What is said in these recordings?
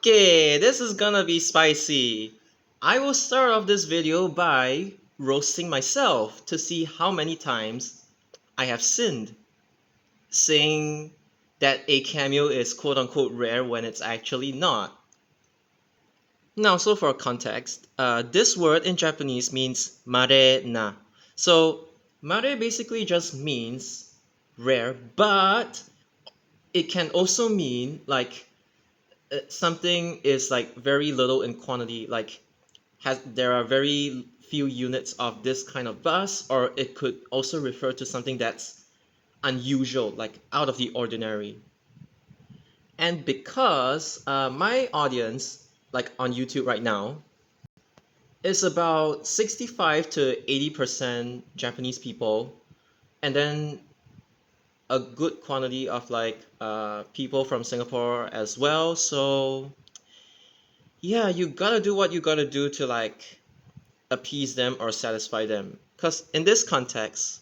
Okay, this is gonna be spicy. I will start off this video by roasting myself to see how many times I have sinned, saying that a cameo is quote unquote rare when it's actually not. Now, so for context, this word in Japanese means mare na. So, mare basically just means rare, but it can also mean like something is like very little in quantity, like there are very few units of this kind of bus, or it could also refer to something that's unusual, like out of the ordinary. And because my audience, like on YouTube right now, is about 65 to 80% Japanese people, and then a good quantity of like people from Singapore as well. So yeah, you gotta do what you gotta do to like appease them or satisfy them. Because in this context,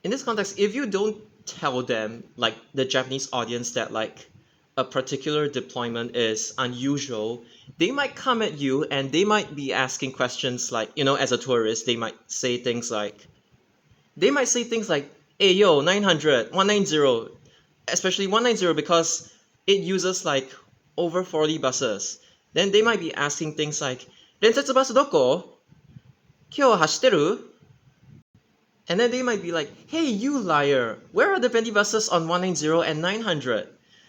if you don't tell them, like the Japanese audience, that like a particular deployment is unusual, they might come at you and they might be asking questions like, as a tourist, they might say things like, hey yo, 900, 190, especially 190 because it uses like over 40 buses. Then they might be asking things like, 連接バスどこ?今日走ってる? And then they might be like, hey, you liar, where are the Bendy buses on 190 and 900?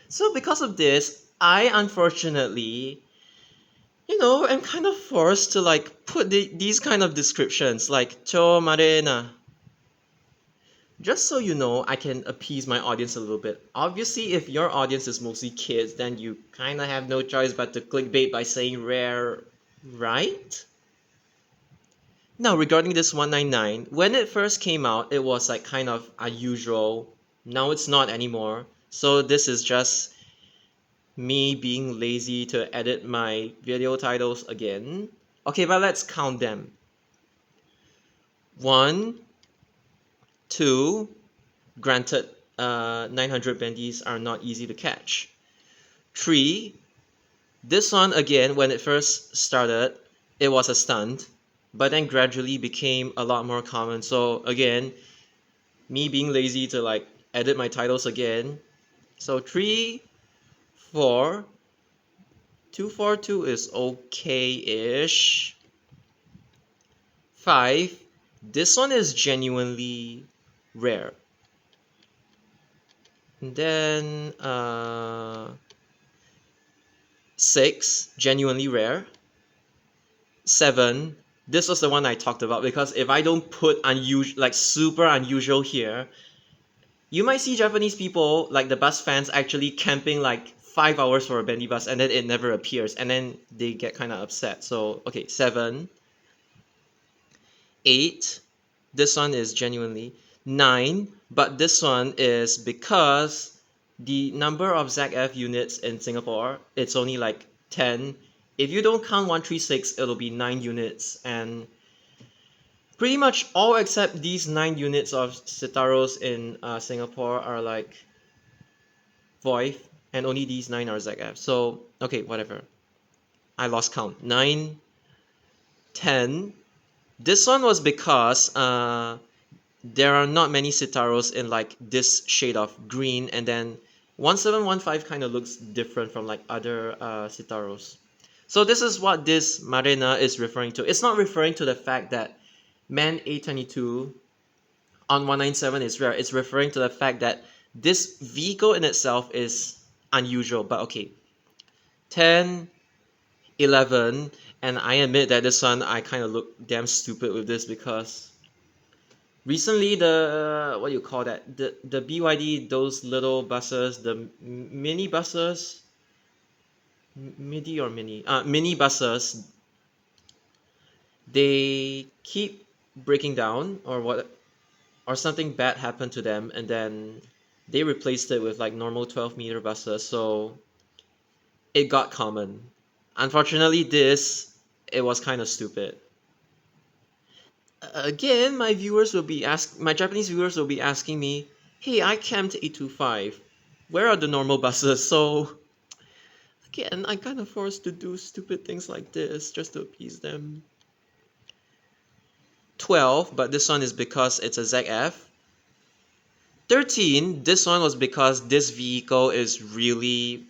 So because of this, I unfortunately, am kind of forced to like put these kind of descriptions like cho marena. Just so you know, I can appease my audience a little bit. Obviously, if your audience is mostly kids, then you kind of have no choice but to clickbait by saying rare, right? Now, regarding this 199, when it first came out, it was like kind of unusual. Now it's not anymore. So this is just me being lazy to edit my video titles again. Okay, but let's count them. 1, 2, granted, 900 bendies are not easy to catch. 3, this one again, when it first started, it was a stunt, but then gradually became a lot more common. So again, me being lazy to like edit my titles again. So 3, 4, 242 is okay-ish. 5, this one is genuinely rare. And then 6, genuinely rare. 7, this was the one I talked about, because if I don't put unusual, like super unusual here, you might see Japanese people, like the bus fans, actually camping like 5 hours for a bendy bus and then it never appears, and then they get kind of upset. So okay, 7, 8, this one is genuinely 9, but this one is because the number of ZF units in Singapore, it's only like 10. If you don't count 136, it'll be 9 units, and pretty much all except these 9 units of Citaros in Singapore are like VoIP, and only these 9 are ZF. So okay, whatever, I lost count. 9, 10. This one was because there are not many Citaros in like this shade of green, and then 1715 kind of looks different from like other Citaros. So this is what this Marina is referring to. It's not referring to the fact that Man A22 on 197 is rare. It's referring to the fact that this vehicle in itself is unusual. But okay, 10, 11, and I admit that this one I kind of look damn stupid with this, because recently the what do you call that, the BYD, those little buses, the mini buses, mini buses, they keep breaking down, or something bad happened to them, and then they replaced it with like normal 12-meter buses, so it got common. Unfortunately, it was kind of stupid. Again, my Japanese viewers will be asking me, hey, I camped 825. Where are the normal buses? So Again, I kind of forced to do stupid things like this just to appease them. 12, but this one is because it's a ZF. 13, this one was because this vehicle is really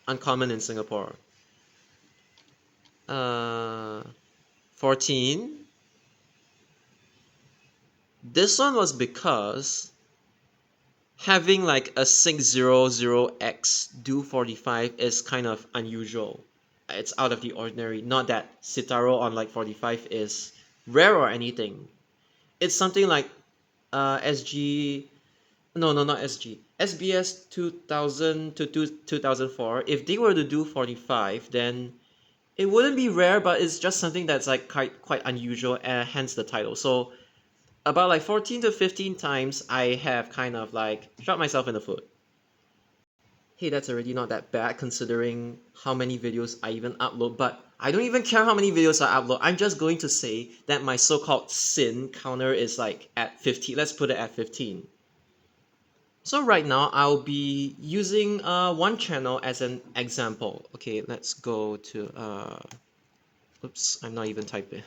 uncommon in Singapore. 14, this one was because having like a 600X do 45 is kind of unusual. It's out of the ordinary. Not that Citaro on like 45 is rare or anything. It's something like SG, no, not SG, SBS 2000 to 2004. If they were to do 45, then it wouldn't be rare, but it's just something that's like quite unusual, and hence the title. So about like 14 to 15 times I have kind of like shot myself in the foot. Hey, that's already not that bad considering how many videos I even upload, but I don't even care how many videos I upload. I'm just going to say that my so-called sin counter is like at 50. Let's put it at 15. So right now I'll be using one channel as an example. Okay, let's go to oops, I'm not even typing.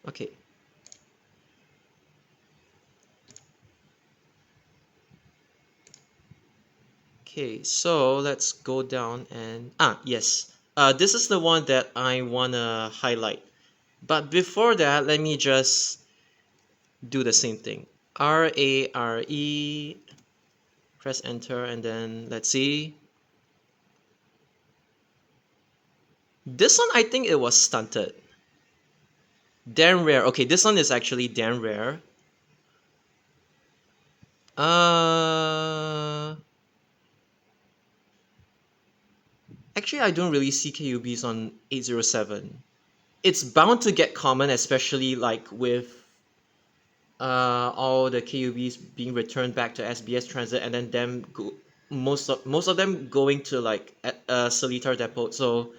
Okay. Okay, so let's go down and yes. This is the one that I wanna highlight. But before that, let me just do the same thing. RARE, press enter, and then let's see. This one, I think it was stunted. Damn rare. Okay, this one is actually damn rare. Actually, I don't really see KUBs on 807. It's bound to get common, especially like with all the KUBs being returned back to SBS Transit, and then most of them going to like Seletar Depot. So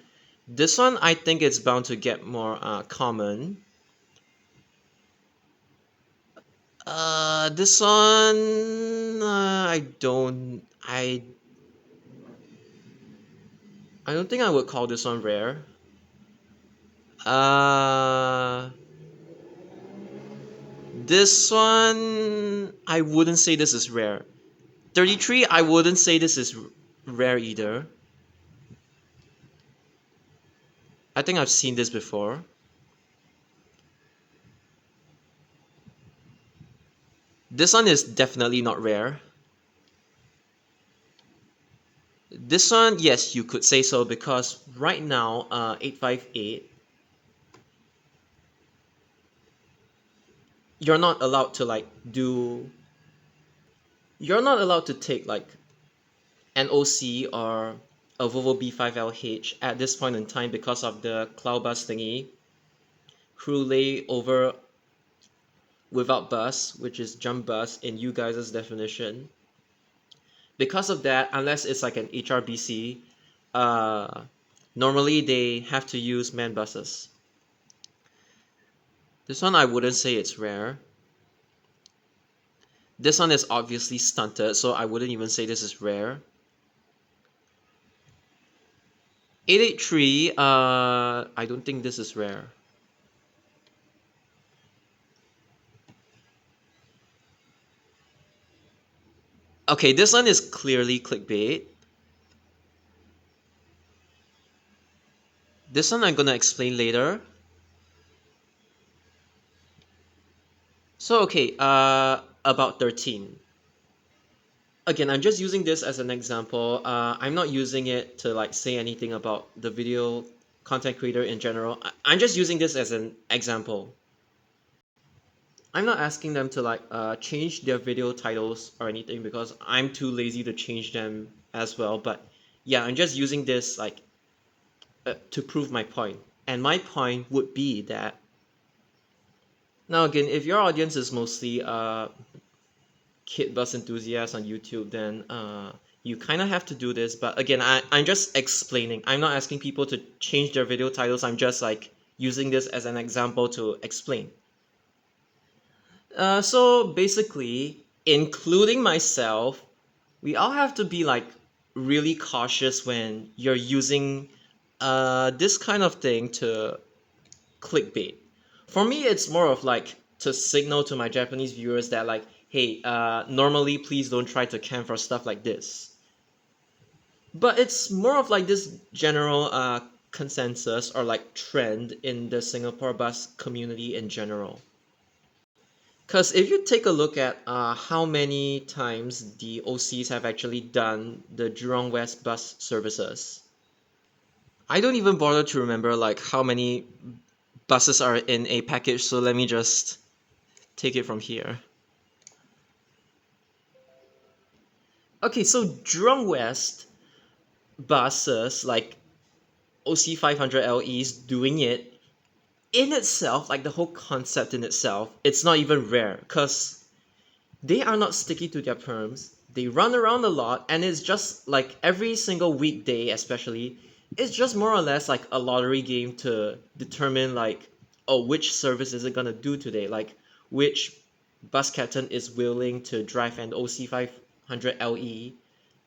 this one, I think it's bound to get more common. This one, I don't think I would call this one rare. This one, I wouldn't say this is rare. 33, I wouldn't say this is rare either. I think I've seen this before. This one is definitely not rare. This one, yes, you could say so, because right now, 858, you're not allowed to like you're not allowed to take like an OC or a Volvo B5LH at this point in time because of the cloud bus thingy, crew layover without bus, which is jump bus in you guys' definition. Because of that, unless it's like an HRBC, normally they have to use man buses. This one I wouldn't say it's rare. This one is obviously stunted, so I wouldn't even say this is rare. 883, I don't think this is rare. Okay, this one is clearly clickbait. This one I'm gonna explain later. So okay, about 13. Again, I'm just using this as an example. I'm not using it to like say anything about the video content creator in general. I'm just using this as an example. I'm not asking them to like change their video titles or anything because I'm too lazy to change them as well. But yeah, I'm just using this like to prove my point. And my point would be that now again, if your audience is mostly kit bus enthusiasts on YouTube, then you kind of have to do this. But again, I'm just explaining. I'm not asking people to change their video titles. I'm just like using this as an example to explain. So basically, including myself, we all have to be like really cautious when you're using this kind of thing to clickbait. For me, it's more of like to signal to my Japanese viewers that like, hey, normally please don't try to camp for stuff like this. But it's more of like this general consensus or like trend in the Singapore bus community in general. Because if you take a look at how many times the OCs have actually done the Jurong West bus services, I don't even bother to remember like how many buses are in a package, so let me just take it from here. Okay, so Jurong West buses, like OC 500 LEs doing it in itself, like the whole concept in itself, it's not even rare because they are not sticky to their perms. They run around a lot, and it's just like every single weekday, especially, it's just more or less like a lottery game to determine like, oh, which service is it gonna do today? Like, which bus captain is willing to drive an OC 500 LE,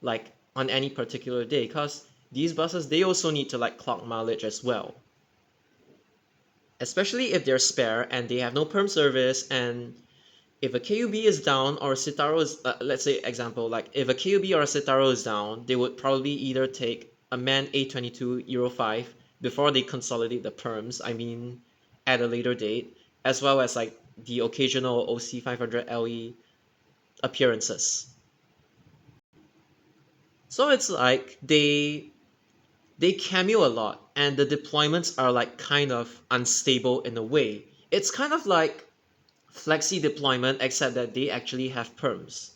like on any particular day? Cause these buses they also need to like clock mileage as well, especially if they're spare and they have no perm service. And if a KUB is down or Citaro is, let's say example, like if a KUB or a Citaro is down, they would probably either take a MAN A22 Euro 5 before they consolidate the perms, I mean, at a later date, as well as like the occasional OC 500 LE appearances. So it's like they cameo a lot and the deployments are like kind of unstable in a way. It's kind of like flexi deployment except that they actually have perms.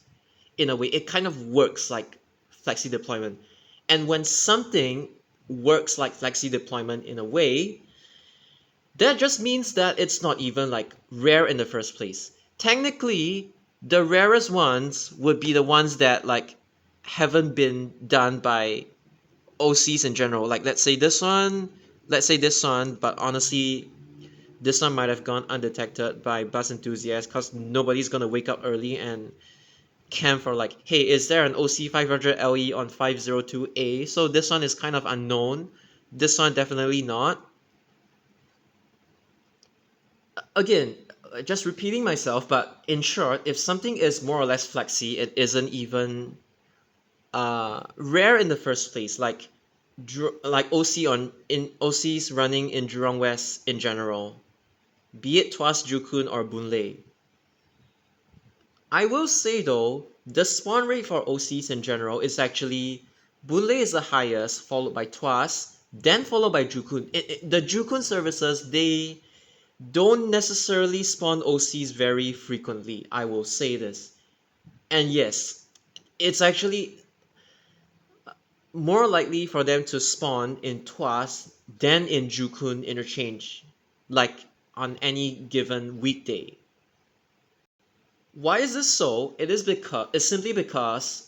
In a way it kind of works like flexi deployment, and when something works like flexi deployment in a way, that just means that it's not even like rare in the first place. Technically the rarest ones would be the ones that like haven't been done by OCs in general. Like let's say this one, but honestly this one might have gone undetected by bus enthusiasts because nobody's gonna wake up early and camp for like, hey, is there an OC 500 LE on 502A? So this one is kind of unknown. This one definitely not. Again, just repeating myself, but in short, if something is more or less flexy, it isn't even rare in the first place. Like OC on in OCs running in Jurong West in general, be it Tuas Jukun or Boon I will say though, the spawn rate for OCs in general is actually Boon is the highest, followed by Tuas, then followed by Jukun. The Jukun services, they don't necessarily spawn OCs very frequently, I will say this. And yes, it's actually more likely for them to spawn in Tuas than in Jukun interchange, like on any given weekday. Why is this so? It's simply because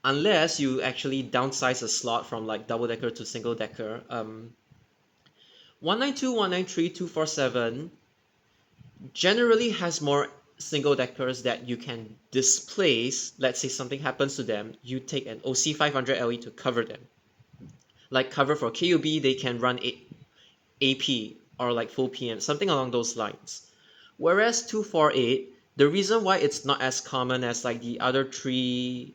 unless you actually downsize a slot from like double decker to single decker, 192, 193, 247 generally has more single deckers that you can displace. Let's say something happens to them, you take an OC 500 LE to cover them. Like cover for KUB, they can run AP or like full PM, something along those lines. Whereas 248, the reason why it's not as common as like the other three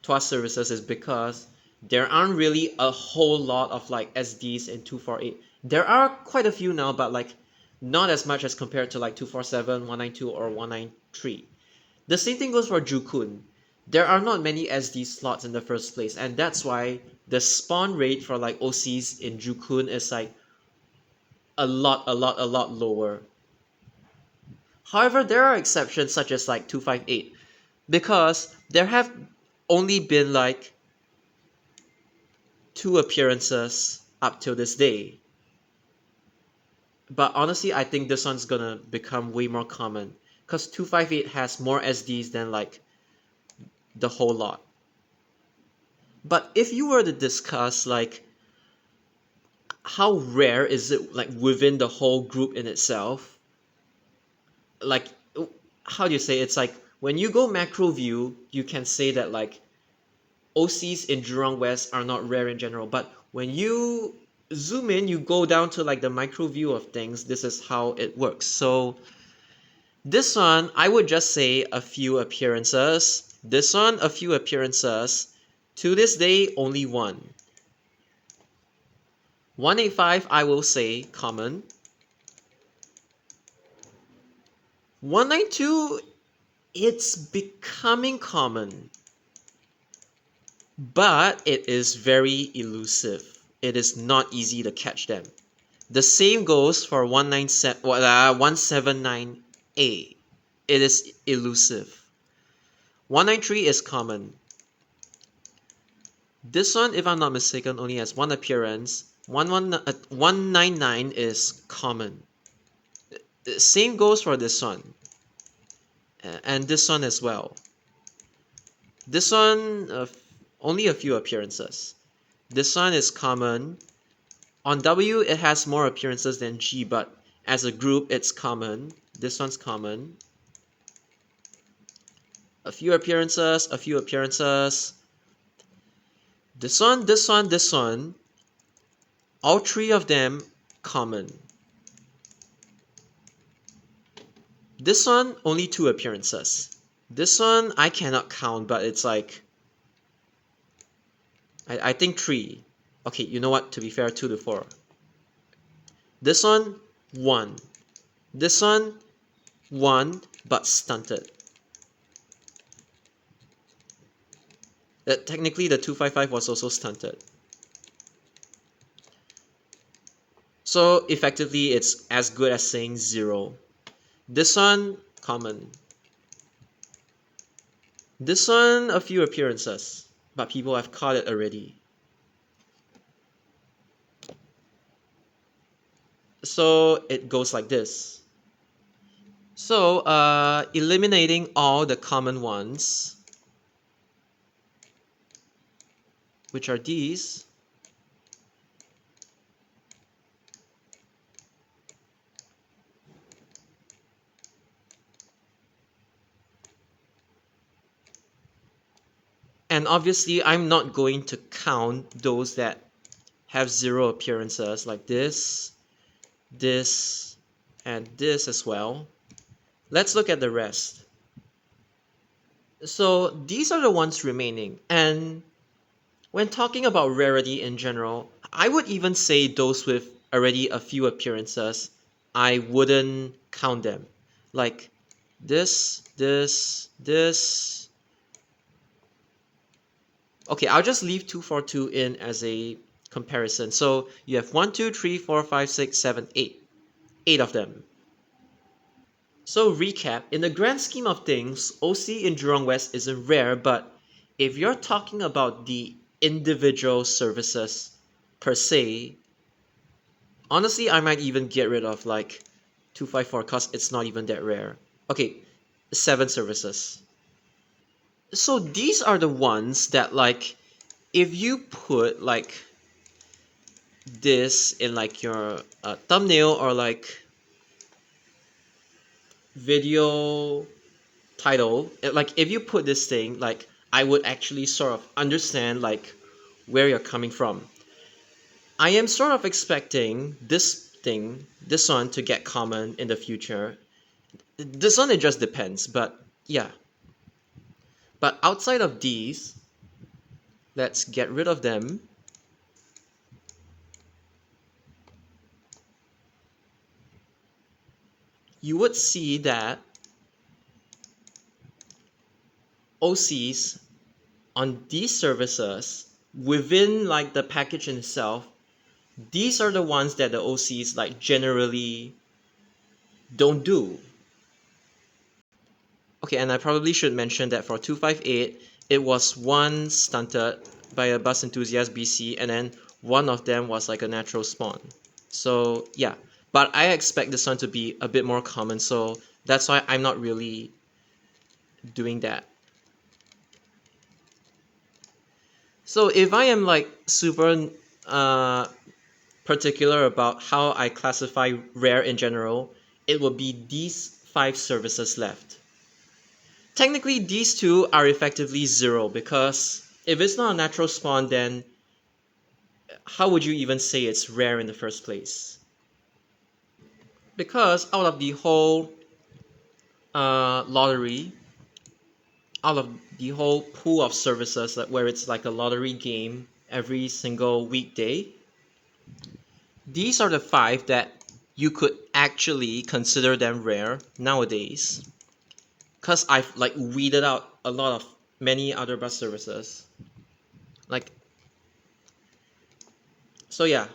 TWAS services is because there aren't really a whole lot of like SDs in 248. There are quite a few now, but like not as much as compared to like 247, 192, or 193. The same thing goes for Jukun. There are not many SD slots in the first place, and that's why the spawn rate for like OCs in Jukun is like a lot lower. However, there are exceptions such as like 258 because there have only been like two appearances up till this day. But honestly, I think this one's gonna become way more common because 258 has more SDs than like the whole lot. But if you were to discuss like how rare is it like within the whole group in itself, like, how do you say, it's like when you go macro view, you can say that like OCs in Jurong West are not rare in general, but when you zoom in, you go down to like the micro view of things, this is how it works. So this one, I would just say a few appearances. This one, a few appearances. To this day, only one. 185, I will say common. 192, it's becoming common, but it is very elusive. It is not easy to catch them. The same goes for 179A. It is elusive. 193 is common. This one, if I'm not mistaken, only has one appearance. 199 is common. Same goes for this one. And this one as well. This one, only a few appearances. This one is common. On W, it has more appearances than G, but as a group, it's common. This one's common. A few appearances, a few appearances. This one, this one, this one. All three of them common. This one, only two appearances. This one, I cannot count, but it's like, I think three. Okay, you know what? To be fair, 2 to 4. This one, 1. This one, 1, but stunted. Technically, the 255 was also stunted. So effectively, it's as good as saying 0. This one, common. This one, a few appearances, but people have caught it already. So it goes like this. So eliminating all the common ones, which are these. And obviously, I'm not going to count those that have 0 appearances, like this, this, and this as well. Let's look at the rest. So these are the ones remaining. And when talking about rarity in general, I would even say those with already a few appearances, I wouldn't count them. Like this, this, this. Okay, I'll just leave 242 in as a comparison. So you have 1, 2, 3, 4, 5, 6, 7, 8. 8 of them. So recap, in the grand scheme of things, OC in Jurong West isn't rare, but if you're talking about the individual services per se, honestly, I might even get rid of like 254 because it's not even that rare. Okay, 7 services. So these are the ones that like, if you put like this in like your thumbnail or like video title, like if you put this thing, like I would actually sort of understand like where you're coming from. I am sort of expecting this one to get common in the future. This one, it just depends, but yeah. But outside of these, let's get rid of them. You would see that OCs on these services within like the package itself, these are the ones that the OCs like generally don't do. Okay, and I probably should mention that for 258, it was one stunted by a bus enthusiast BC, and then one of them was like a natural spawn. So yeah, but I expect this one to be a bit more common, so that's why I'm not really doing that. So if I am like super particular about how I classify rare in general, it would be these 5 services left. Technically, these two are effectively zero because if it's not a natural spawn, then how would you even say it's rare in the first place? Because out of the whole lottery, out of the whole pool of services where it's like a lottery game every single weekday, these are the 5 that you could actually consider them rare nowadays. Because I've like weeded out a lot of many other bus services. Like, so yeah,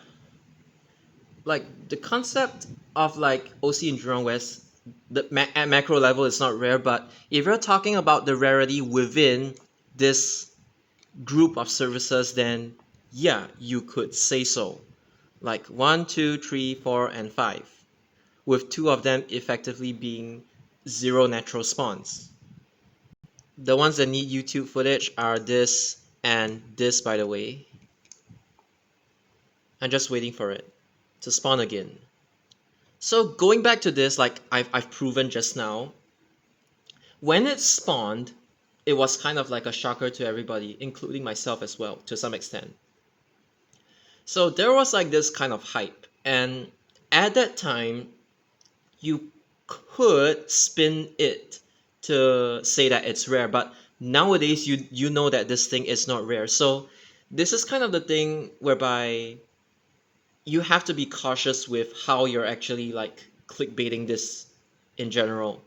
like the concept of like OC in Jurong West, at macro level is not rare, but if you're talking about the rarity within this group of services, then yeah, you could say so. Like 1, 2, 3, 4, and 5, with 2 of them effectively being zero natural spawns. The ones that need YouTube footage are this and this, by the way. I'm just waiting for it to spawn again. So going back to this, like I've proven just now, when it spawned, it was kind of like a shocker to everybody, including myself as well, to some extent. So there was like this kind of hype, and at that time, you could spin it to say that it's rare, but nowadays you know that this thing is not rare. So this is kind of the thing whereby you have to be cautious with how you're actually like clickbaiting this in general.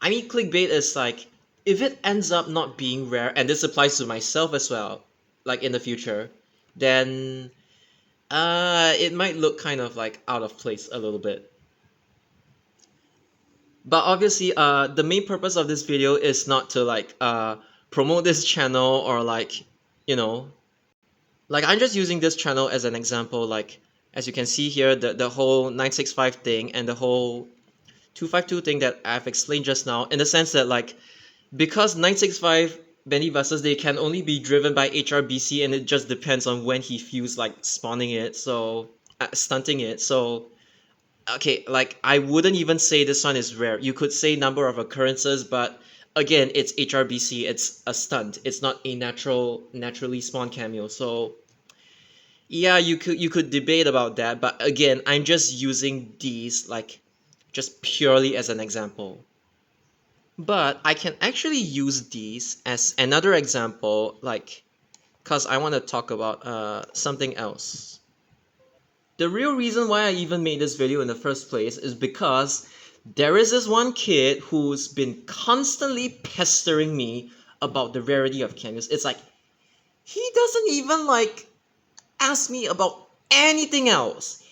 I mean, clickbait is like if it ends up not being rare, and this applies to myself as well, like in the future, then it might look kind of like out of place a little bit. But obviously, the main purpose of this video is not to like promote this channel or like, you know, like I'm just using this channel as an example. Like as you can see here, the whole 965 thing and the whole 252 thing that I've explained just now, in the sense that like because 965 Bendy buses, they can only be driven by HRBC, and it just depends on when he feels like spawning it, so stunting it. So okay, like I wouldn't even say this one is rare. You could say number of occurrences, but again, it's HRBC. It's a stunt. It's not a naturally spawned cameo. So yeah, you could debate about that, but again, I'm just using these like just purely as an example. But I can actually use these as another example, like because I want to talk about something else. The real reason why I even made this video in the first place is because there is this one kid who's been constantly pestering me about the rarity of cameos. It's like he doesn't even like ask me about anything else.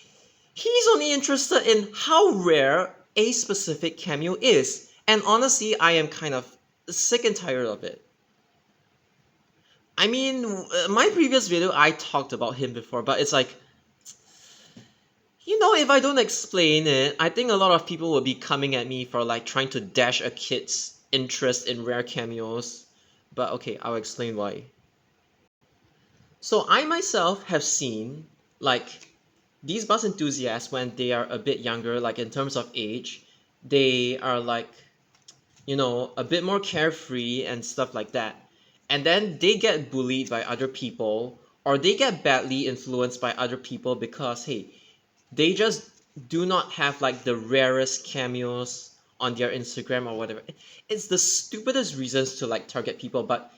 He's only interested in how rare a specific cameo is. And honestly, I am kind of sick and tired of it. I mean, my previous video I talked about him before, but it's like, you know, if I don't explain it, I think a lot of people will be coming at me for like trying to dash a kid's interest in rare cameos. But okay, I'll explain why. So I myself have seen like these bus enthusiasts when they are a bit younger, like in terms of age, they are like, you know, a bit more carefree and stuff like that. And then they get bullied by other people, or they get badly influenced by other people because hey, they just do not have like the rarest cameos on their Instagram or whatever. It's the stupidest reasons to like target people, but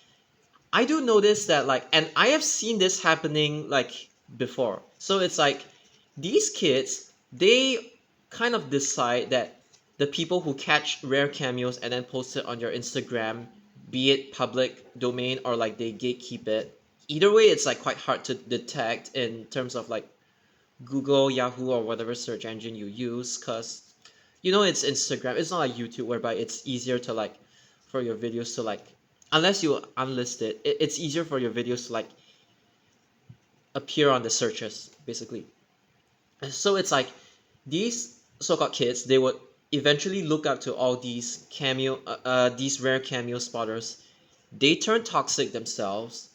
I do notice that like, and I have seen this happening like before. So it's like these kids, they kind of decide that the people who catch rare cameos and then post it on your Instagram, be it public domain or like they gatekeep it. Either way, it's like quite hard to detect in terms of like Google, Yahoo, or whatever search engine you use, because you know it's Instagram. It's not like YouTube, whereby it's easier to like for your videos to like, unless you unlist it, it's easier for your videos to like appear on the searches basically. So it's like these so-called kids, they would eventually look up to all these these rare cameo spotters. They turn toxic themselves.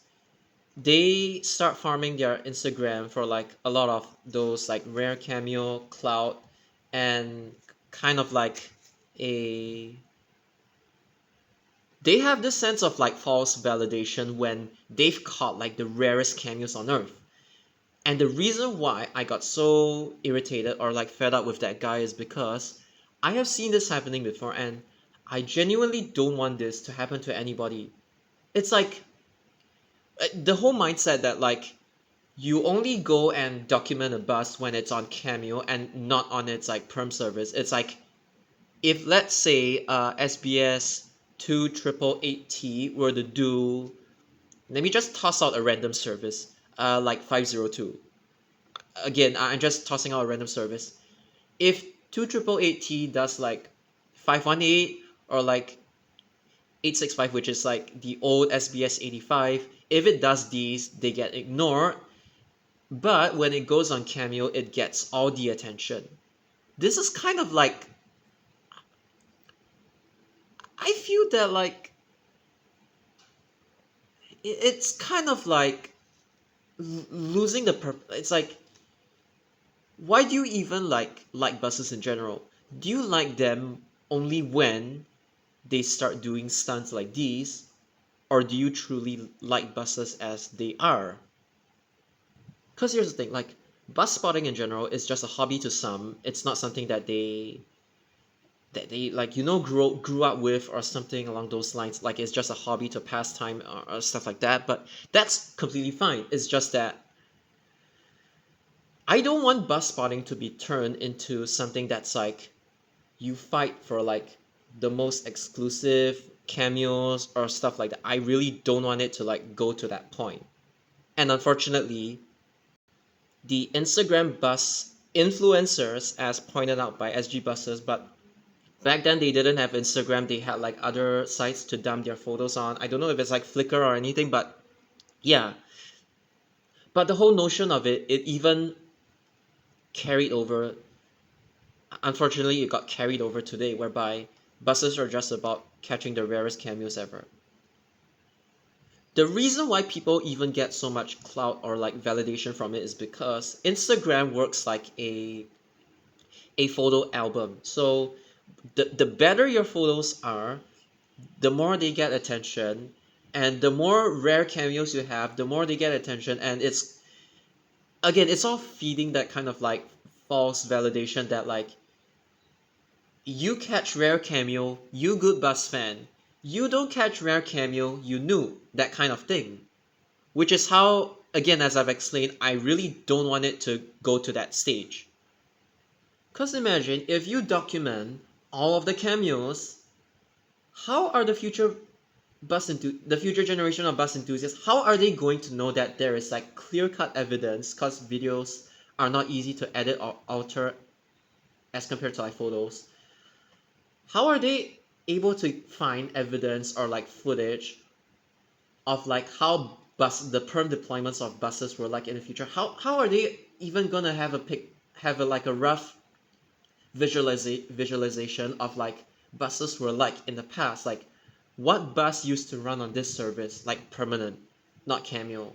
They start farming their Instagram for like a lot of those like rare cameo clout, and kind of like a they have this sense of like false validation when they've caught like the rarest cameos on earth. And the reason why I got so irritated or like fed up with that guy is because I have seen this happening before, and I genuinely don't want this to happen to anybody. It's like the whole mindset that like you only go and document a bus when it's on Cameo and not on its like perm service. It's like if let's say SBS 2888T were to do, let me just toss out a random service, like 502. Again, I'm just tossing out a random service. If 2888T does like 518 or like 865, which is like the old SBS 85, if it does these, they get ignored. But when it goes on Cameo, it gets all the attention. This is kind of like, I feel that like it's kind of like losing the it's like, why do you even like buses in general? Do you like them only when they start doing stunts like these, or do you truly like buses as they are? Because here's the thing, like bus spotting in general is just a hobby to some. It's not something that they like, grew up with or something along those lines. Like it's just a hobby to pass time, or stuff like that. But that's completely fine. It's just that I don't want bus spotting to be turned into something that's like you fight for like the most exclusive cameos or stuff like that. I really don't want it to like go to that point. And unfortunately, the Instagram bus influencers, as pointed out by SG Buses, but back then they didn't have Instagram. They had like other sites to dump their photos on. I don't know if it's like Flickr or anything, but yeah. But the whole notion of it even carried over. Unfortunately, it got carried over today, whereby buses are just about catching the rarest cameos ever. The reason why people even get so much clout or like validation from it is because Instagram works like a photo album. So the better your photos are, the more they get attention, and the more rare cameos you have, the more they get attention. And it's, again, it's all feeding that kind of like false validation that like you catch rare cameo, you good bus fan. You don't catch rare cameo, you noob. That kind of thing. Which is how, again, as I've explained, I really don't want it to go to that stage. Because imagine if you document all of the cameos, how are the future generation of bus enthusiasts, how are they going to know that there is like clear-cut evidence? Because videos are not easy to edit or alter as compared to like photos. How are they able to find evidence or like footage of like how the perm deployments of buses were like in the future? How are they even gonna have a like a rough visualization of like buses were like in the past? Like what bus used to run on this service, like permanent, not Cameo?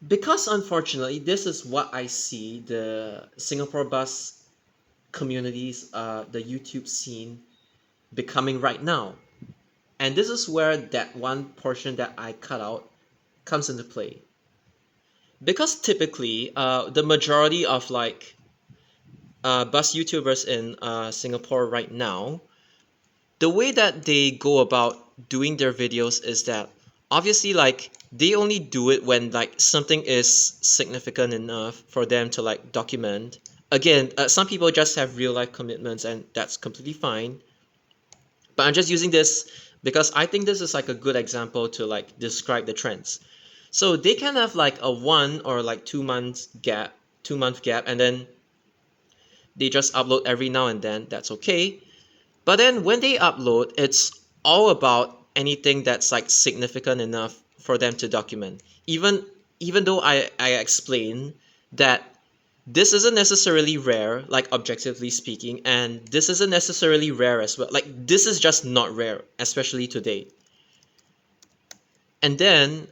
Because unfortunately, this is what I see the Singapore bus communities, the YouTube scene becoming right now. And this is where that one portion that I cut out comes into play. Because typically, the majority of like bus YouTubers in Singapore right now, the way that they go about doing their videos is that obviously like they only do it when like something is significant enough for them to like document. Again, some people just have real life commitments, and that's completely fine. But I'm just using this because I think this is like a good example to like describe the trends. So they can have like a 1 or like 2 month gap, and then they just upload every now and then. That's okay. But then when they upload, it's all about anything that's like significant enough for them to document. Even though I explain that this isn't necessarily rare, like objectively speaking, and this isn't necessarily rare as well. Like this is just not rare, especially today. And then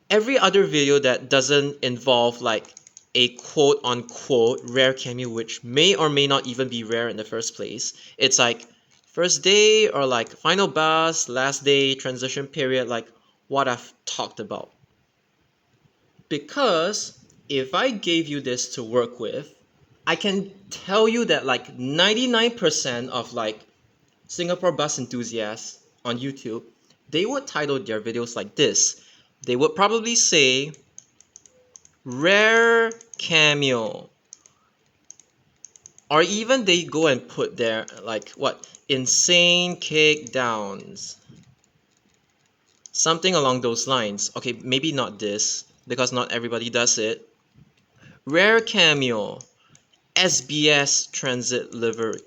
every other video that doesn't involve like a quote unquote rare cameo, which may or may not even be rare in the first place. It's like first day or like final boss, last day, transition period, like what I've talked about. Because if I gave you this to work with, I can tell you that like 99% of like Singapore bus enthusiasts on YouTube, they would title their videos like this. They would probably say Rare Cameo, or even they go and put their like what, insane kickdowns, something along those lines. Okay, maybe not this because not everybody does it. Rare Cameo, SBS transit livery,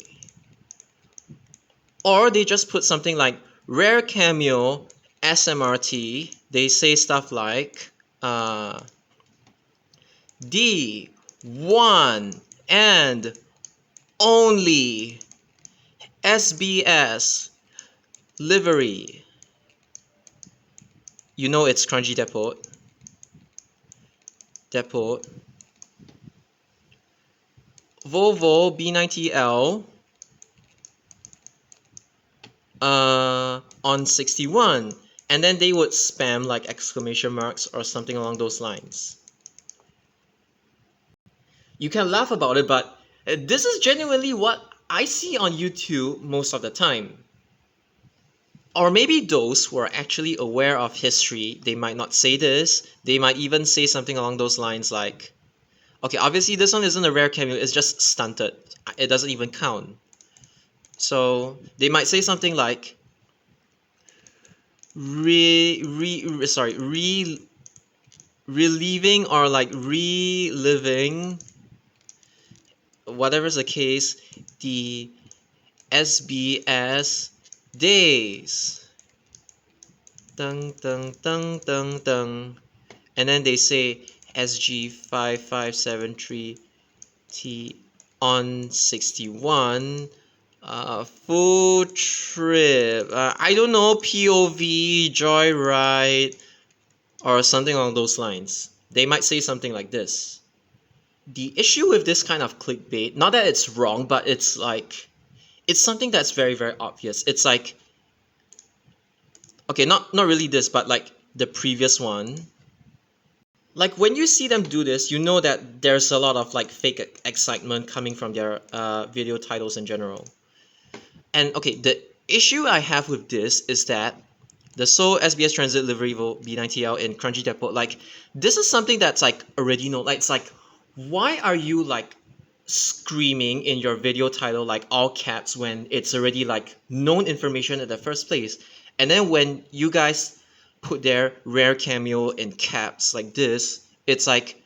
or they just put something like Rare Cameo SMRT. They say stuff like the one and only SBS livery. You know it's Crunchy Depot. Volvo B90L on 61. And then they would spam like exclamation marks or something along those lines. You can laugh about it, but this is genuinely what I see on YouTube most of the time. Or maybe those who are actually aware of history, they might not say this. They might even say something along those lines like, okay, obviously this one isn't a rare cameo, it's just stunted. It doesn't even count. So they might say something like, reliving or like reliving, whatever's the case, the SBS days. Dun, dun, dun, dun, dun. And then they say SG5573T on 61. Full trip. I don't know, POV, joyride, or something along those lines. They might say something like this. The issue with this kind of clickbait, not that it's wrong, but it's like, it's something that's very, very obvious. It's like, okay, not really this, but like the previous one. Like when you see them do this, you know that there's a lot of like fake excitement coming from their video titles in general. And okay, the issue I have with this is that the Seoul SBS Transit Livery B90L in Crunchy Depot, like this is something that's like already known. Like it's like, why are you like screaming in your video title like all caps when it's already like known information in the first place? And then when you guys put their rare cameo in caps like this, it's like,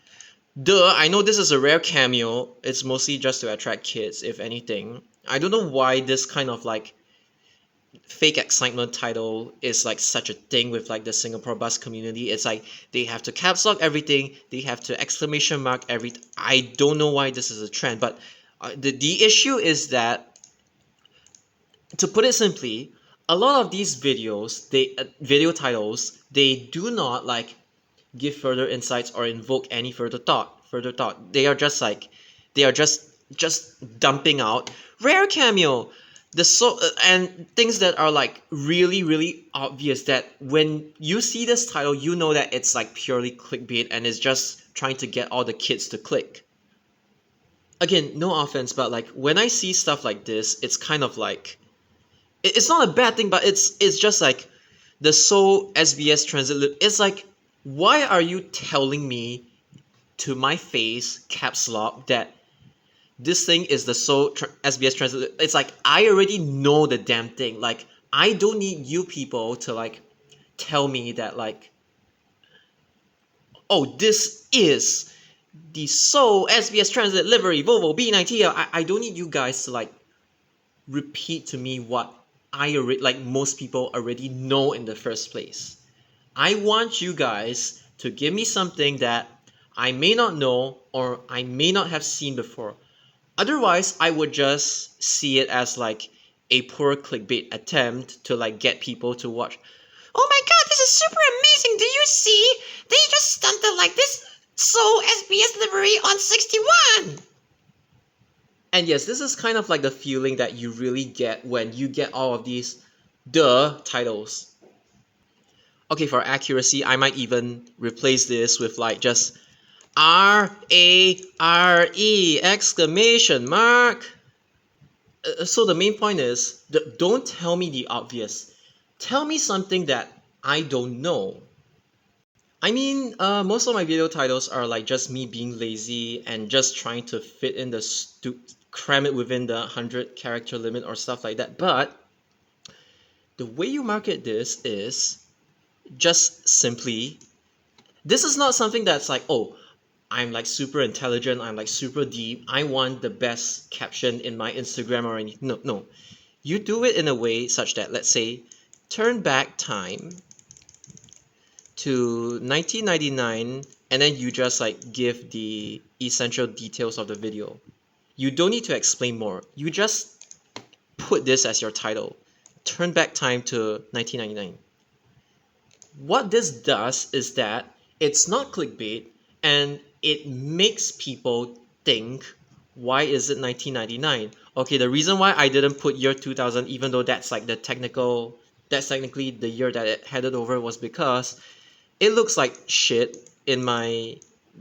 duh, I know this is a rare cameo. It's mostly just to attract kids, if anything. I don't know why this kind of like fake excitement title is like such a thing with like the Singapore bus community. It's like they have to caps lock everything, they have to exclamation mark everything. I don't know why this is a trend, but the issue is that, to put it simply, a lot of these videos, they video titles, they do not like give further insights or invoke any further thought. They are just like, they are just dumping out rare cameo, and things that are like really obvious, that when you see this title you know that it's like purely clickbait and it's just trying to get all the kids to click. Again, no offense, but like when I see stuff like this, it's kind of like, it's not a bad thing, but it's just like the Seoul SBS transit. It's like, why are you telling me to my face, caps lock, that this thing is the Seoul SBS transit? It's like, I already know the damn thing. Like, I don't need you people to like tell me that like, oh, this is the Seoul SBS transit livery Volvo B90L. I don't need you guys to like repeat to me what I already, like most people already know in the first place. I want you guys to give me something that I may not know or I may not have seen before. Otherwise, I would just see it as like a poor clickbait attempt to like get people to watch. Oh my god, this is super amazing! Do you see? They just stunted like this So SBS livery on 61! And yes, this is kind of like the feeling that you really get when you get all of these titles. Okay, for accuracy, I might even replace this with like just RARE exclamation mark. So the main point is, don't tell me the obvious. Tell me something that I don't know. I mean, most of my video titles are like just me being lazy and just trying to fit in cram it within the 100 character limit or stuff like that. But the way you market this is just simply, this is not something that's like, oh, I'm like super intelligent, I'm like super deep, I want the best caption in my Instagram or anything. No, no. You do it in a way such that, let's say, turn back time to 1999, and then you just like give the essential details of the video. You don't need to explain more. You just put this as your title. Turn back time to 1999. What this does is that it's not clickbait, and it makes people think, why is it 1999? Okay, the reason why I didn't put year 2000, even though that's like that's technically the year that it headed over, was because it looks like shit in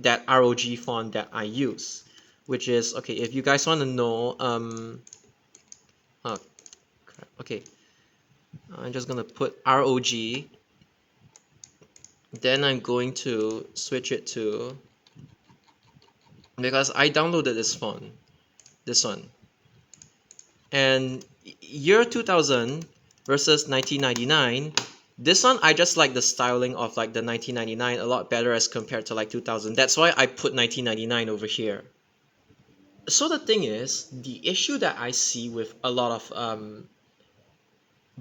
that ROG font that I use, which is, okay, if you guys want to know, oh crap, okay, I'm just gonna put ROG, then I'm going to switch it to, because I downloaded this one, and year 2000 versus 1999. This one, I just like the styling of like the 1999 a lot better as compared to like 2000. That's why I put 1999 over here. So the thing is, the issue that I see with a lot of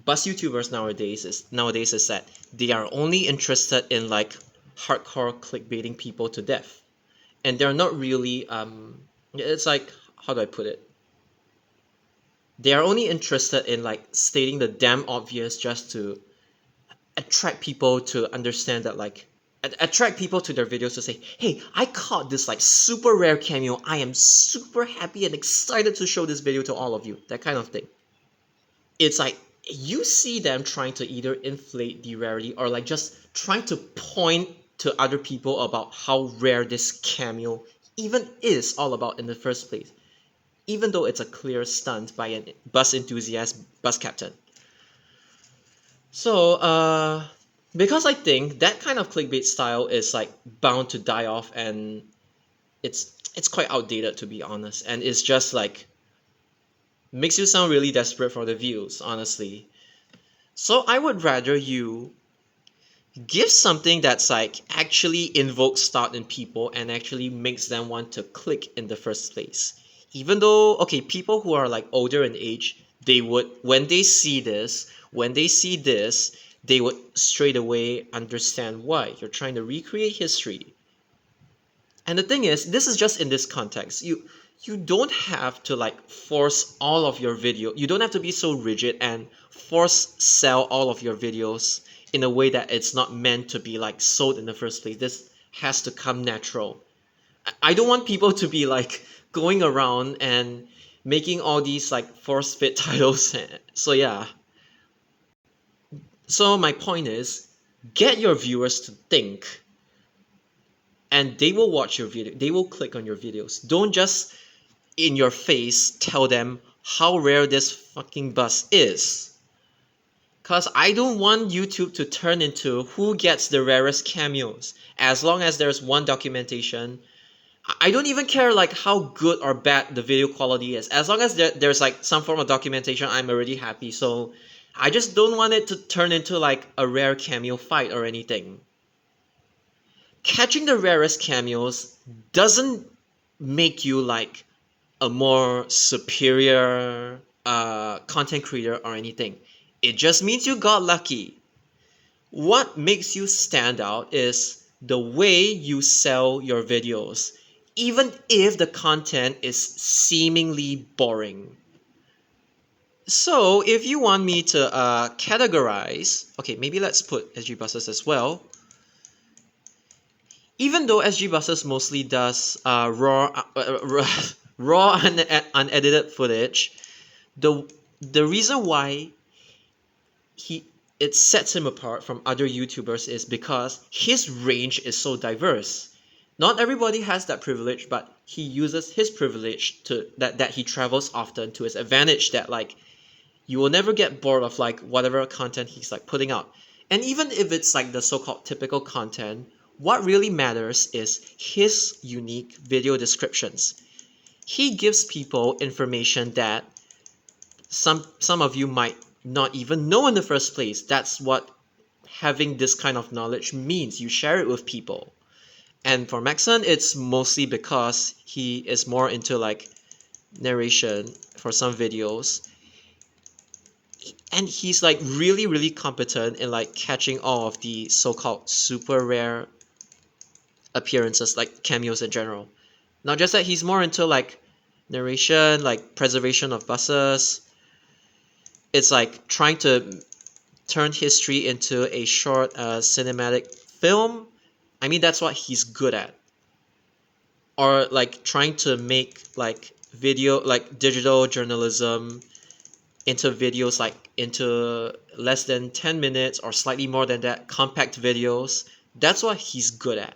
bus YouTubers nowadays is that they are only interested in like hardcore clickbaiting people to death, and they're not really it's like, how do I put it? They are only interested in like stating the damn obvious just to attract people to understand that, like, attract people to their videos to say, hey, I caught this like super rare cameo, I am super happy and excited to show this video to all of you, that kind of thing. It's like you see them trying to either inflate the rarity or like just trying to point to other people about how rare this cameo even is all about in the first place, even though it's a clear stunt by a bus enthusiast bus captain. So, because I think that kind of clickbait style is like bound to die off, and it's quite outdated, to be honest, and it's just like makes you sound really desperate for the views, honestly. So I would rather you give something that's like actually invokes thought in people and actually makes them want to click in the first place. Even though, okay, people who are like older in age, they would, when they see this, they would straight away understand why you're trying to recreate history. And the thing is, this is just in this context. You don't have to like force all of your video. You don't have to be so rigid and force sell all of your videos in a way that it's not meant to be like sold in the first place. This has to come natural. I don't want people to be like going around and making all these like force fit titles. So yeah. So my point is, get your viewers to think, and they will watch your video. They will click on your videos. Don't just in your face tell them how rare this fucking bus is. Cause I don't want YouTube to turn into who gets the rarest cameos. As long as there's one documentation, I don't even care like how good or bad the video quality is. As long as there's like some form of documentation, I'm already happy. So I just don't want it to turn into like a rare cameo fight or anything. Catching the rarest cameos doesn't make you like a more superior content creator or anything. It just means you got lucky. What makes you stand out is the way you sell your videos, even if the content is seemingly boring. So if you want me to categorize, okay, maybe let's put SG buses as well. Even though SG Buses mostly does raw unedited footage, the the reason why he it sets him apart from other YouTubers is because his range is so diverse. Not everybody has that privilege, but he uses his privilege to that he travels often to his advantage, that like you will never get bored of like whatever content he's like putting out. And even if it's like the so-called typical content, what really matters is his unique video descriptions. He gives people information that some of you might not even know in the first place. That's what having this kind of knowledge means. You share it with people. And for Maxon, it's mostly because he is more into like narration for some videos. And he's like really competent in like catching all of the so-called super rare appearances, like cameos in general. Not just that, he's more into like narration, like preservation of buses. It's like trying to turn history into a short cinematic film. I mean, that's what he's good at. Or like trying to make like video, like digital journalism into videos, like into less than 10 minutes or slightly more than that, compact videos. That's what he's good at.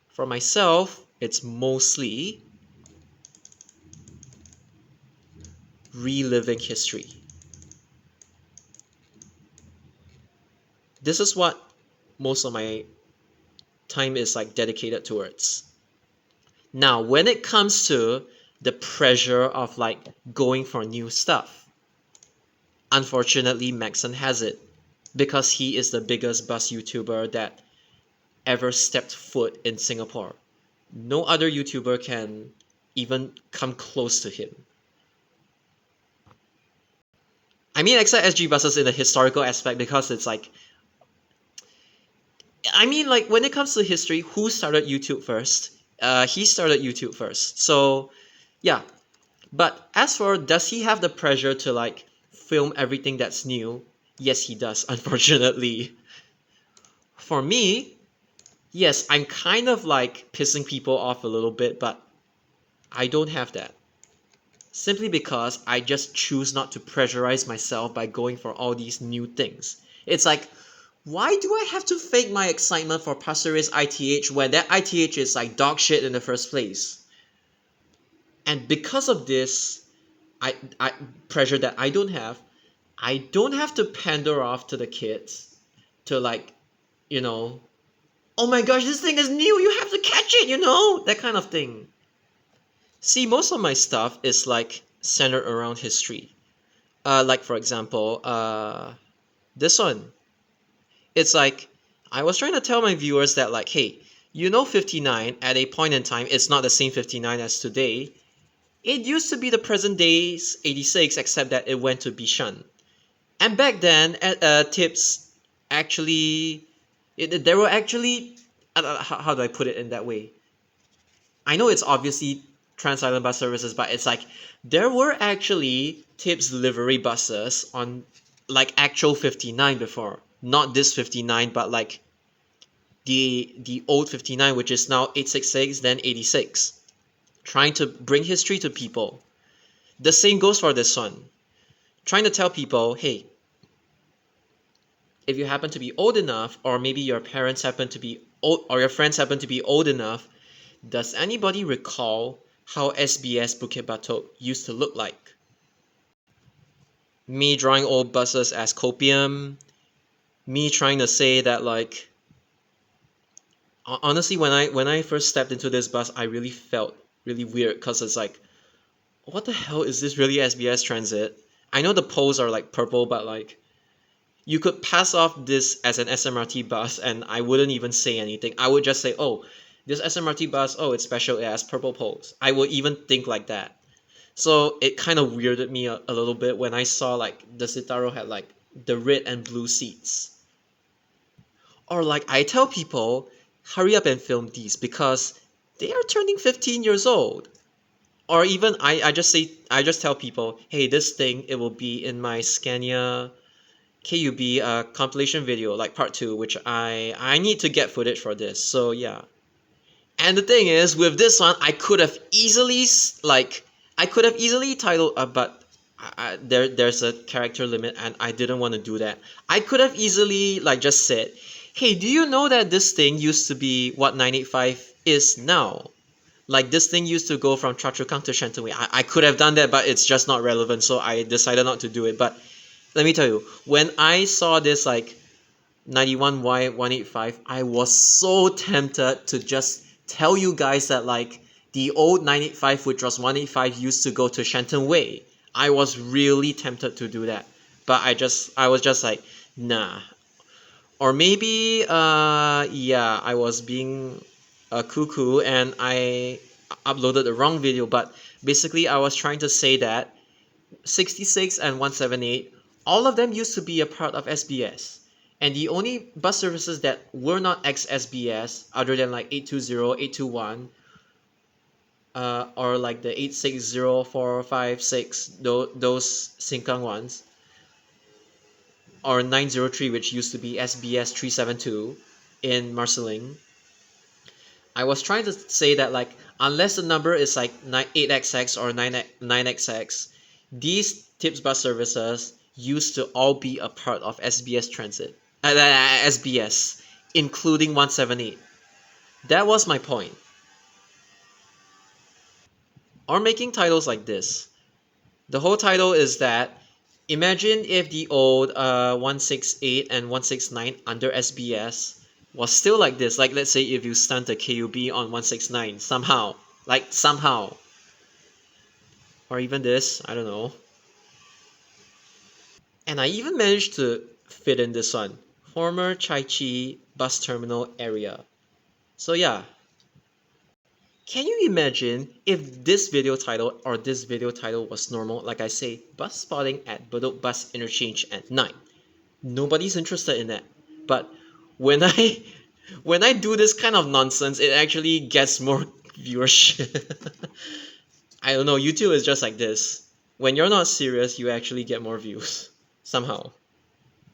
For myself, it's mostly reliving history. This is what most of my time is like dedicated towards. Now, when it comes to the pressure of like going for new stuff, unfortunately, Maxon has it because he is the biggest bus YouTuber that ever stepped foot in Singapore. No other YouTuber can even come close to him. I mean, except SG Buses in the historical aspect, because it's like, I mean, like when it comes to history, who started YouTube first? He started YouTube first. So, yeah. But as for does he have the pressure to like film everything that's new? Yes, he does, unfortunately. For me, yes, I'm kind of like pissing people off a little bit, but I don't have that. Simply because I just choose not to pressurize myself by going for all these new things. It's like, why do I have to fake my excitement for Pasir Ris ITH when that ITH is like dog shit in the first place? And because of this, I pressure that I don't have to pander off to the kids to like, you know, oh my gosh, this thing is new, you have to catch it, that kind of thing. See, most of my stuff is like centered around history. Like for example, this one. It's like I was trying to tell my viewers that like, hey, 59 at a point in time, it's not the same 59 as today. It used to be the present day's 86, except that it went to Bishan. And back then, tips actually, there were actually, how do I put it in that way? I know it's obviously Trans Island Bus Services, but it's like there were actually tips livery buses on like actual 59 before. Not this 59, but like the old 59, which is now 866, then 86. Trying to bring history to people. The same goes for this one. Trying to tell people, hey, if you happen to be old enough, or maybe your parents happen to be old, or your friends happen to be old enough, does anybody recall how SBS Bukit Batok used to look like? Me drawing old buses as copium, me trying to say that like, honestly, when I first stepped into this bus, I really felt really weird because it's like, what the hell is this really SBS Transit? I know the poles are like purple, but like you could pass off this as an SMRT bus and I wouldn't even say anything. I would just say, oh, this SMRT bus, oh, it's special, it has purple poles. I would even think like that. So it kind of weirded me a little bit when I saw like the Citaro had like the red and blue seats. Or like I tell people, hurry up and film these because they are turning 15 years old. Or even I just tell people, hey, this thing, it will be in my Scania KUB compilation video, like part 2, which I need to get footage for this. So yeah. And the thing is, with this one, I could have easily titled, but there's a character limit, and I didn't want to do that. I could have easily like just said, "Hey, do you know that this thing used to be what 985 is now? Like this thing used to go from Choa Chu Kang to Shenton Way." I could have done that, but it's just not relevant, so I decided not to do it. But let me tell you, when I saw this like 91Y185, I was so tempted to just tell you guys that like the old 985, which was 185, used to go to Shenton Way. I was really tempted to do that, but I was just like, nah. Or maybe yeah, I was being a cuckoo and I uploaded the wrong video. But basically I was trying to say that 66 and 178, all of them used to be a part of SBS. And the only bus services that were not ex-SBS, other than like 820, 821, or like the 860, 456, those Sengkang ones, or 903, which used to be SBS 372 in Marsiling. I was trying to say that like unless the number is like 8XX or 9XX, these tips bus services used to all be a part of SBS Transit. SBS, including 178. That was my point. Or making titles like this. The whole title is that imagine if the old 168 and 169 under SBS was still like this. Like let's say if you stunt a KUB on 169 somehow. Like somehow. Or even this, I don't know. And I even managed to fit in this one. Former Chai Chi bus terminal area. So yeah. Can you imagine if this video title or this video title was normal, like I say, bus spotting at Bedok bus interchange at night? Nobody's interested in that. But when I when I do this kind of nonsense, it actually gets more viewership. I don't know, YouTube is just like this. When you're not serious, you actually get more views somehow.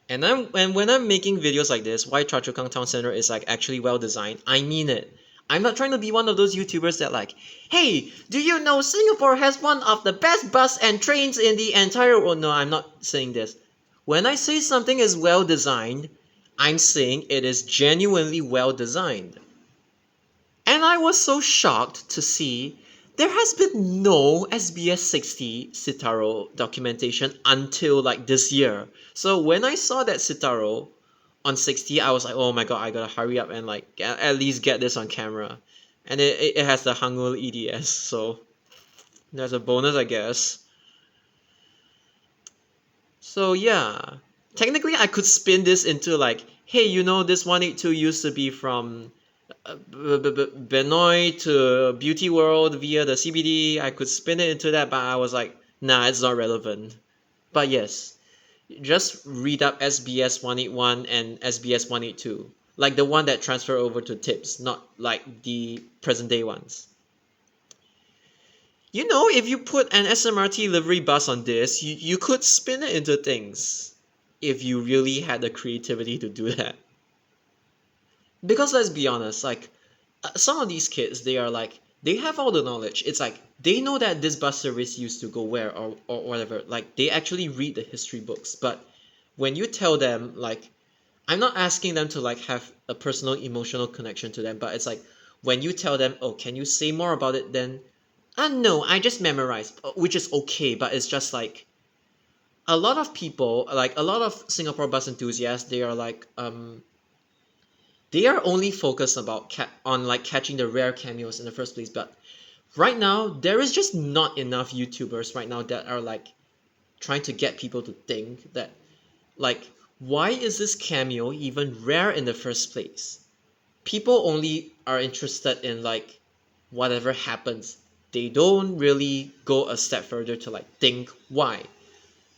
And when I'm making videos like this, why Choa Chu Kang Town Center is like actually well designed, I mean it. I'm not trying to be one of those YouTubers that like, hey, do you know Singapore has one of the best bus and trains in the entire world? No, I'm not saying this. When I say something is well designed, I'm saying it is genuinely well designed. And I was so shocked to see there has been no SBS 60 Citaro documentation until like this year. So when I saw that Citaro on 60, I was like, oh my god, I gotta hurry up and like at least get this on camera. And it has the Hangul EDS, so there's a bonus, I guess. So yeah, technically I could spin this into like, hey, you know, this 182 used to be from Benoit to Beauty World via the CBD. I could spin it into that, but I was like, nah, it's not relevant. But yes, just read up SBS 181 and SBS 182, like the one that transfer over to tips, not like the present day ones. You know, if you put an SMRT livery bus on this, you could spin it into things if you really had the creativity to do that. Because let's be honest, like some of these kids, they are like, they have all the knowledge. It's like they know that this bus service used to go where or whatever. Like they actually read the history books. But when you tell them, like, I'm not asking them to like have a personal emotional connection to them, but it's like when you tell them, oh, can you say more about it? Then no, I just memorized, which is okay, but it's just like a lot of people, like a lot of Singapore bus enthusiasts, they are like they are only focused about on like catching the rare cameos in the first place. But right now there is just not enough YouTubers right now that are like trying to get people to think that like, why is this cameo even rare in the first place? People only are interested in like whatever happens. They don't really go a step further to like think why.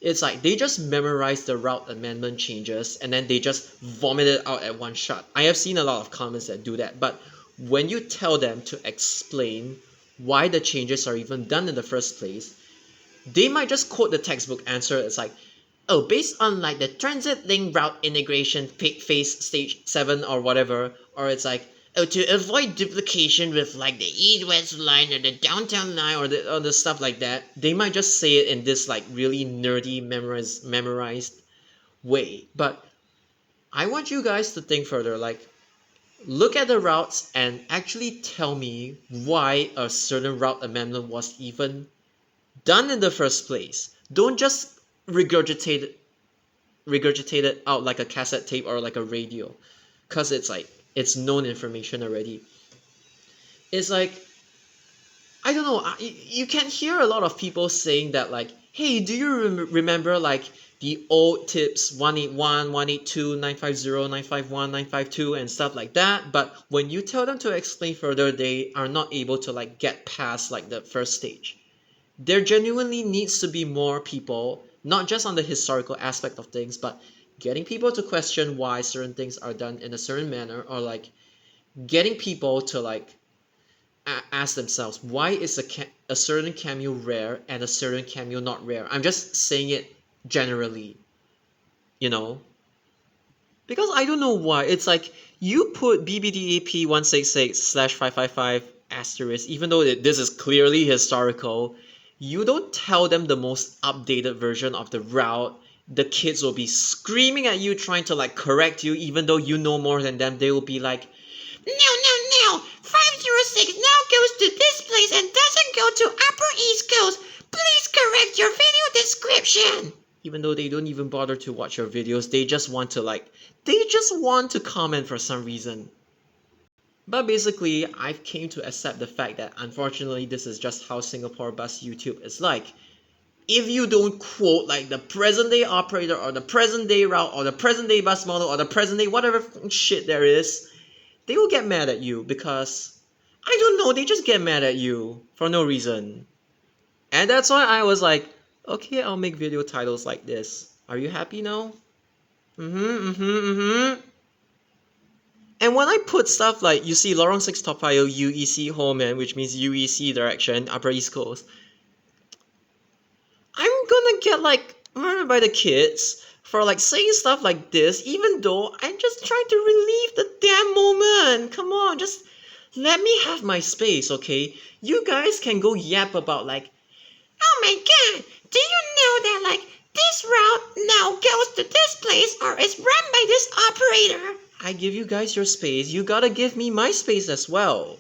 It's like they just memorize the route amendment changes and then they just vomit it out at one shot. I have seen a lot of comments that do that, but when you tell them to explain why the changes are even done in the first place, they might just quote the textbook answer. It's like, oh, based on like the transit link route integration phase stage 7 or whatever, or it's like, to avoid duplication with like the east-west line or the downtown line or the stuff like that, they might just say it in this like really nerdy memorized way. But I want you guys to think further, like look at the routes and actually tell me why a certain route amendment was even done in the first place. Don't just regurgitate regurgitate it out like a cassette tape or like a radio, because it's like it's known information already. It's like, I don't know, you can hear a lot of people saying that like, hey, do you remember like the old tips 181, 182, 950, 951, 952 and stuff like that, but when you tell them to explain further, they are not able to like get past like the first stage. There genuinely needs to be more people, not just on the historical aspect of things, but getting people to question why certain things are done in a certain manner, or like getting people to like ask themselves, why is a certain cameo rare and a certain cameo not rare? I'm just saying it generally, you know? Because I don't know why. It's like you put BBDAP 166/555 asterisk, even though this is clearly historical, you don't tell them the most updated version of the route. The kids will be screaming at you, trying to like correct you, even though you know more than them. They will be like, no, no, no, 506 now goes to this place and doesn't go to Upper East Coast. Please correct your video description. Even though they don't even bother to watch your videos, they just want to like, they just want to comment for some reason. But basically, I've came to accept the fact that unfortunately this is just how Singapore bus YouTube is like. If you don't quote like the present day operator or the present day route or the present day bus model or the present day whatever shit there is, they will get mad at you because, I don't know, they just get mad at you for no reason. And that's why I was like, okay, I'll make video titles like this. Are you happy now? And when I put stuff like, you see Lorong 6 Toa Payoh UEC Holman, which means UEC direction, Upper East Coast, I'm gonna get like murdered by the kids for like saying stuff like this, even though I'm just trying to relieve the damn moment. Come on, just let me have my space, okay? You guys can go yap about like, oh my god, do you know that like this route now goes to this place or is run by this operator? I give you guys your space, you gotta give me my space as well.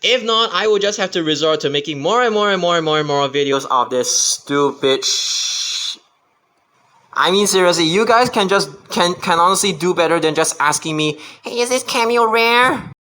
If not, I will just have to resort to making more and more and more and more and more videos of this stupid I mean, seriously, you guys can honestly do better than just asking me, hey, is this cameo rare?